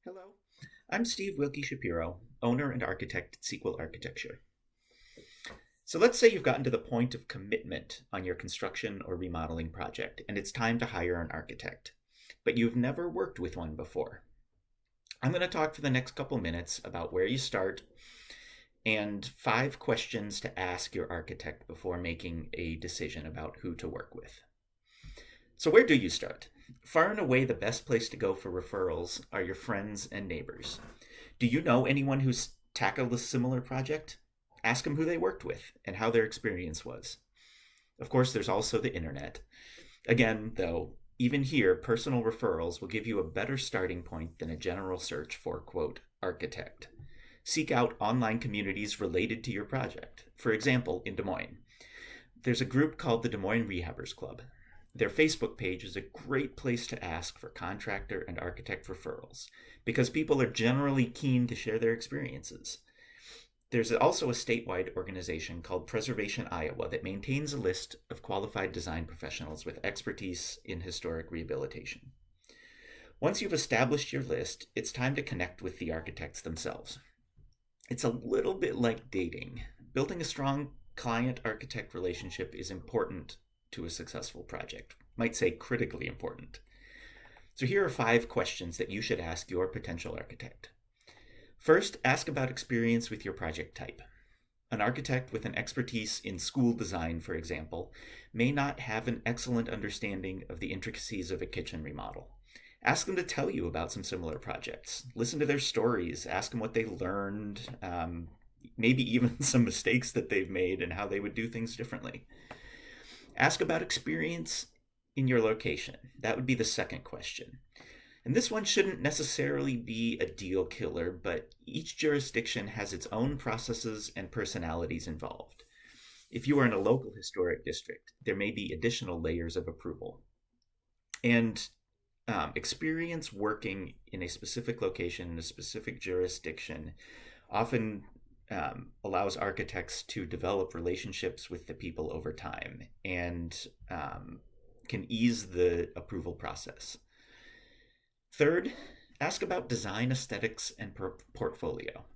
Hello, I'm Steve Wilkie Shapiro, owner and architect at Sequel Architecture. So let's say you've gotten to the point of commitment on your construction or remodeling project, and it's time to hire an architect, but you've never worked with one before. I'm going to talk for the next couple minutes about where you start and 5 questions to ask your architect before making a decision about who to work with. So where do you start? Far and away the best place to go for referrals are your friends and neighbors. Do you know anyone who's tackled a similar project? Ask them who they worked with and how their experience was. Of course, there's also the internet. Again, though, even here, personal referrals will give you a better starting point than a general search for, quote, architect. Seek out online communities related to your project. For example, in Des Moines, there's a group called the Des Moines Rehabbers Club. Their Facebook page is a great place to ask for contractor and architect referrals because people are generally keen to share their experiences. There's also a statewide organization called Preservation Iowa that maintains a list of qualified design professionals with expertise in historic rehabilitation. Once you've established your list, it's time to connect with the architects themselves. It's a little bit like dating. Building a strong client-architect relationship is important to a successful project. Might say critically important. So here are 5 questions that you should ask your potential architect. First, ask about experience with your project type. An architect with an expertise in school design, for example, may not have an excellent understanding of the intricacies of a kitchen remodel. Ask them to tell you about some similar projects. Listen to their stories. Ask them what they learned, maybe even some mistakes that they've made and how they would do things differently. Ask about experience in your location. That would be the second question. And this one shouldn't necessarily be a deal killer, but each jurisdiction has its own processes and personalities involved. If you are in a local historic district, there may be additional layers of approval. And experience working in a specific location, in a specific jurisdiction, often allows architects to develop relationships with the people over time and can ease the approval process. Third, ask about design aesthetics and portfolio.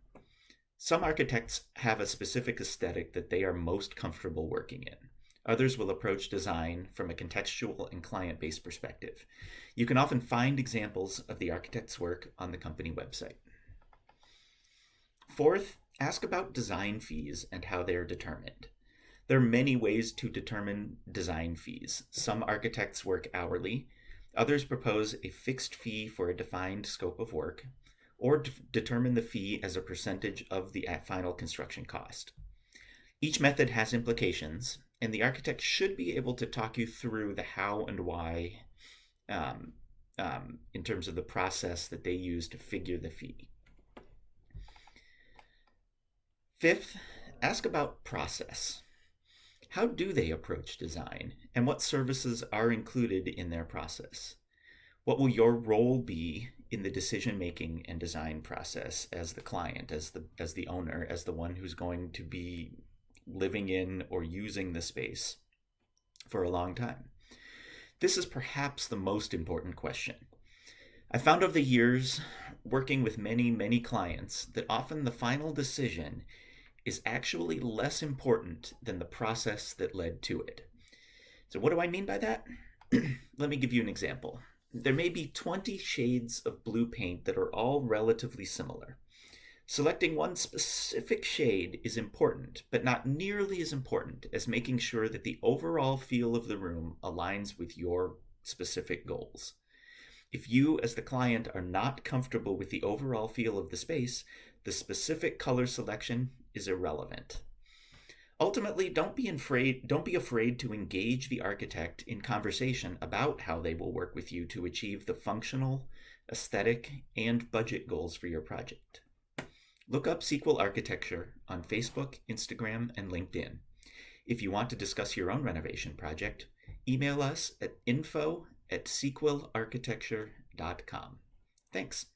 Some architects have a specific aesthetic that they are most comfortable working in. Others will approach design from a contextual and client-based perspective. You can often find examples of the architect's work on the company website. Fourth, ask about design fees and how they are determined. There are many ways to determine design fees. Some architects work hourly. Others propose a fixed fee for a defined scope of work, or determine the fee as a percentage of the final construction cost. Each method has implications, and the architect should be able to talk you through the how and why in terms of the process that they use to figure the fee. Fifth, ask about process. How do they approach design, and what services are included in their process? What will your role be in the decision-making and design process as the client, as the owner, as the one who's going to be living in or using the space for a long time? This is perhaps the most important question. I found over the years, working with many, many clients, that often the final decision is actually less important than the process that led to it. So what do I mean by that? Let me give you an example. There may be 20 shades of blue paint that are all relatively similar. Selecting one specific shade is important, but not nearly as important as making sure that the overall feel of the room aligns with your specific goals. If you, as the client, are not comfortable with the overall feel of the space, the specific color selection is irrelevant. Ultimately, don't be afraid to engage the architect in conversation about how they will work with you to achieve the functional, aesthetic, and budget goals for your project. Look up Sequel Architecture on Facebook, Instagram, and LinkedIn. If you want to discuss your own renovation project, email us at info@sequelarchitecture.com. Thanks.